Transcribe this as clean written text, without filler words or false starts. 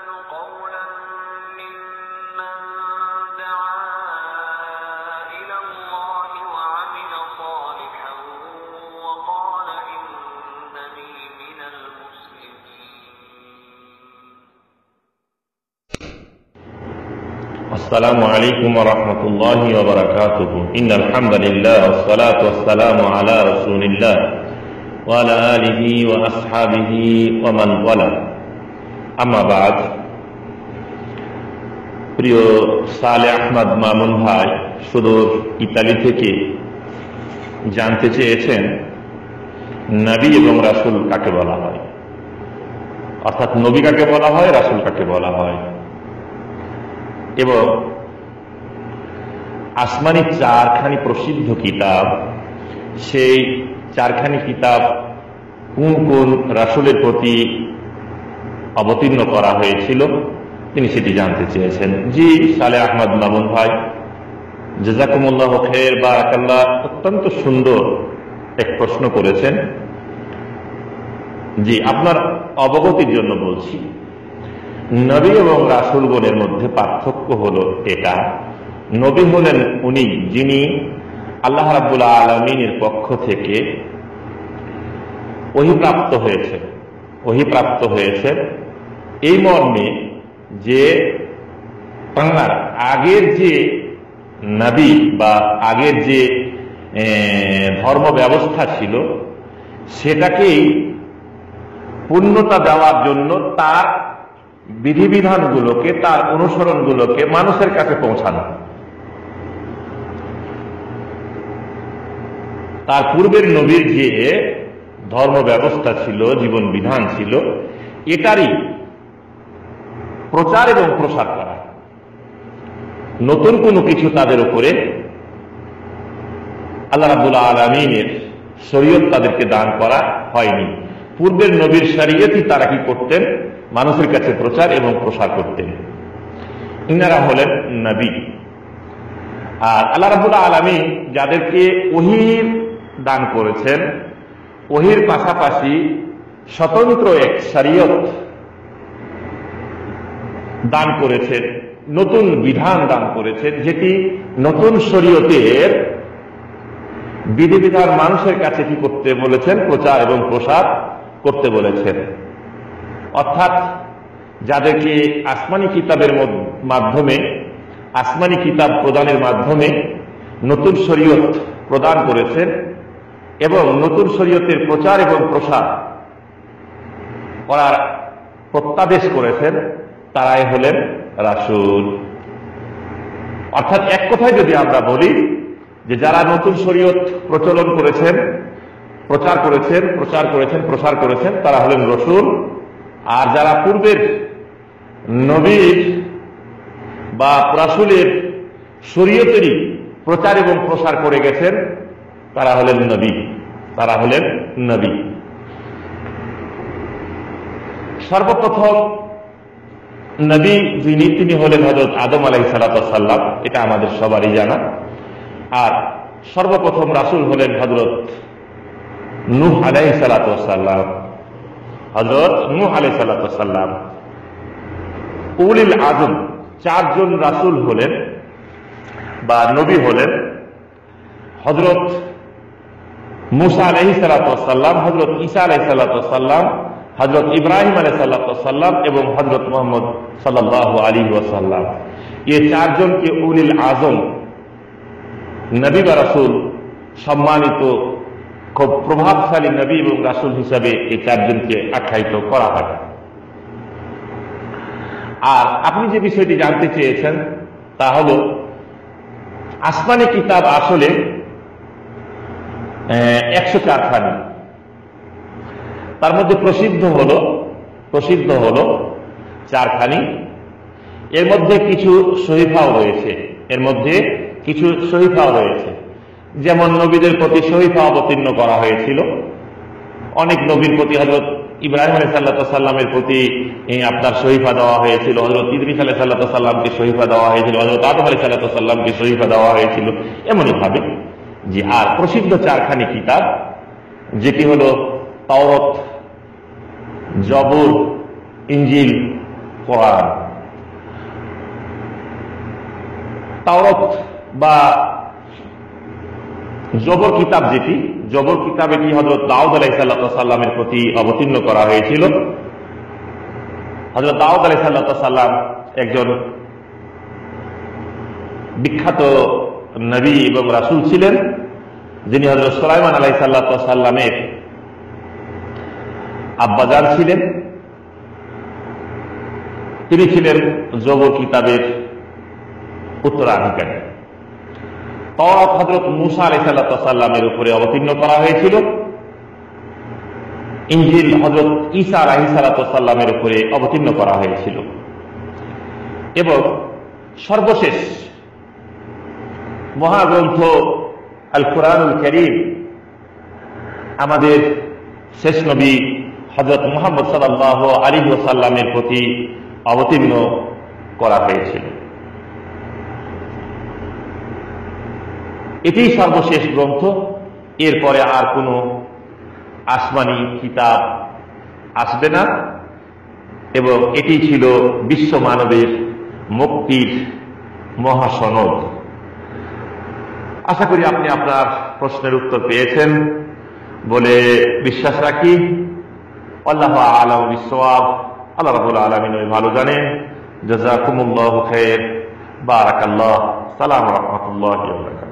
قولا ممن دعا إلى الله وعمل صالحا وقال إنني من المسلمين. السلام عليكم ورحمة الله وبركاته. إن الحمد لله والصلاة والسلام على رسول الله وعلى آله وأصحابه ومن والاه. أما بعد, প্রিয় সালে আহমদ মামুন ভাই সুদূর ইতালি থেকে জানতে চেয়েছেন নবী এবং রাসূল কাকে বলা হয়, অর্থাৎ নবী কাকে বলা হয়, রাসূল কাকে বলা হয়, এবং আসমানি চারখানি প্রসিদ্ধ কিতাব, সেই চারখানি কিতাব কোন কোন রাসূলের প্রতি অবতীর্ণ করা হয়েছিল তিনি সেটি জানতে চেয়েছেন। জি সালে আহমদ মামুন ভাই, জাযাকুমুল্লাহ খাইর, বারাকাল্লাহ, অত্যন্ত সুন্দর এক প্রশ্ন করেছেন। জি, আপনার অবগতির জন্য বলছি, নবী এবং রাসূলগণের মধ্যে পার্থক্য হলো এটা, নবী হলেন উনি যিনি আল্লাহ রাব্বুল আলামিনের পক্ষ থেকে ওহীপ্রাপ্ত হয়েছে এই মর্মে যে তাঁর আগের যে নবী বা আগের যে ধর্ম ব্যবস্থা ছিল সেটাকেই পূর্ণতা দেওয়ার জন্য তার বিধিবিধানগুলোকে, তার অনুসরণগুলোকে মানুষের কাছে পৌঁছানো। তার পূর্বের নবীর যে ধর্ম ব্যবস্থা ছিল, জীবন বিধান ছিল, এটারই প্রচার এবং প্রসার করা। নতুন কোনো কিছু তাদের উপরে আল্লাহ রাব্বুল আলামিনের শরীয়ত তাদেরকে দান করা হয়নি। পূর্বের নবীর শরীয়তই তারা কি করতেন? মানুষের কাছে প্রচার এবং প্রসার করতেন। ইনারা হলেন নবী। আর আল্লাহ রাব্বুল আলামিন যাদেরকে ওহীর দান করেছেন, ওহীর পাশাপাশি স্বতন্ত্র এক শরীয়ত দান করেছেন, নতুন বিধান দান করেছেন, যেটি নতুন শরীয়তের বিধিবিধান মানুষের কাছে কি করতে বলেছেন? প্রচার এবং প্রসার করতে বলেছেন। অর্থাৎ যাদেরকে আসমানি কিতাবের মাধ্যমে, আসমানি কিতাব প্রদানের মাধ্যমে নতুন শরীয়ত প্রদান করেছেন এবং নতুন শরীয়তের প্রচার এবং প্রসার করার প্রত্যাদেশ করেছেন, তারাই হলেন রাসূল। অর্থাৎ এক কথায় যদি আমরা বলি যে যারা নতুন শরীয়ত প্রচলন করেছেন, প্রচার করেছেন, প্রসার করেছেন, তারা হলেন রাসূল। আর যারা পূর্বের নবীর বা রাসূলের শরীয়তেরই প্রচার এবং প্রসার করে গেছেন, তারা হলেন নবী। সর্বপ্রথম নবী যিনি, তিনি হলেন হযরত আদম আলাইহিস সালাম, এটা আমাদের সবারই জানা। আর সর্বপ্রথম রাসূল হলেন হযরত নূহ আলাইহিস সালাম। হযরত নূহ আলাইহিস সালাম। উলিল আযম চারজন রাসূল হলেন বা নবী হলেন হযরত মূসা আলাইহিস সালাম, হযরত ঈসা আলাইহিস সালাম, হযরত ইব্রাহিম আলাইহিস সালাম এবং হযরত মুহাম্মদ সাল্লাল্লাহু আলাইহি ওয়াসাল্লাম। এই চারজনকে উলিল আযম নবী বা রাসূল, সম্মানিত খুব প্রভাবশালী নবী এবং রাসূল হিসাবে এই চারজনকে আখ্যায়িত করা হয়। আর আপনি যে বিষয়টি জানতে চেয়েছেন তা হল আসমানি কিতাব আসলে 104 খানি। তার মধ্যে প্রসিদ্ধ হলো 4 খানি। এর মধ্যে কিছু সহিফাও রয়েছে, যেমন নবীদের প্রতি সহিফা অবতীর্ণ করা হয়েছিল। অনেক নবীর প্রতি, হযরত ইব্রাহিম আলাইহিস সালামের প্রতি আপনার সহিফা দেওয়া হয়েছিল, হযরত ইদ্রিস আলাইহিস সালামকে সহিফা দেওয়া হয়েছিল, হযরত আদম আলাইহিস সালামকে সহিফা দেওয়া হয়েছিল, এমনই ভাবে। জি, আর প্রসিদ্ধ 4 খানি কিতাব, যেটি হলো তাওরাত, জবুর, ইনজিল কোরআন। তাওরাত বা জবর কিতাব, যেটি জবর কিতাব, এটি হযরত দাউদ আলাইহিস সালামের প্রতি অবতীর্ণ করা হয়েছিল। হযরত দাউদ আলাইহিস সালাম একজন বিখ্যাত নবী এবং রাসূল ছিলেন, যিনি হযরত সুলাইমান আলাইহিস সালামের আব্বাজান ছিলেন। তিনি ছিলেন জবর কিতাবের উত্তরাধিকারী। তাওরাত হযরত মূসা আলাইহিস সালামের উপরে অবতীর্ণ করা হয়েছিল। ইনজিল হযরত ঈসা আলাইহিস সালামের উপরে অবতীর্ণ করা হয়েছিল। এবং সর্বশেষ মহাগ্রন্থ আল কুরআনুল কারীম আমাদের শেষ নবী হযরত মুহাম্মদ সাল্লাল্লাহু আলাইহি ওয়াসাল্লামের প্রতি অবতীর্ণ করা হয়েছিল। এটি সর্বশেষ গ্রন্থ। এরপরে আর কোনো আসমানি কিতাব আসবে না, এবং এটি ছিল বিশ্ব মানবের মুক্তির মহাসনদ। আশা করি আপনি আপনার প্রশ্নের উত্তর পেয়েছেন বলে বিশ্বাস রাখি। আল্লাহু আ'লামু বিস-সাওয়াব। আল্লাহ রাব্বুল আলামিন ভালো জানেন। জাযাকুমুল্লাহু খাইর। বারাকাল্লাহ। সালাম ওয়া রাহমাতুল্লাহি ওয়া বারাকাতুহু।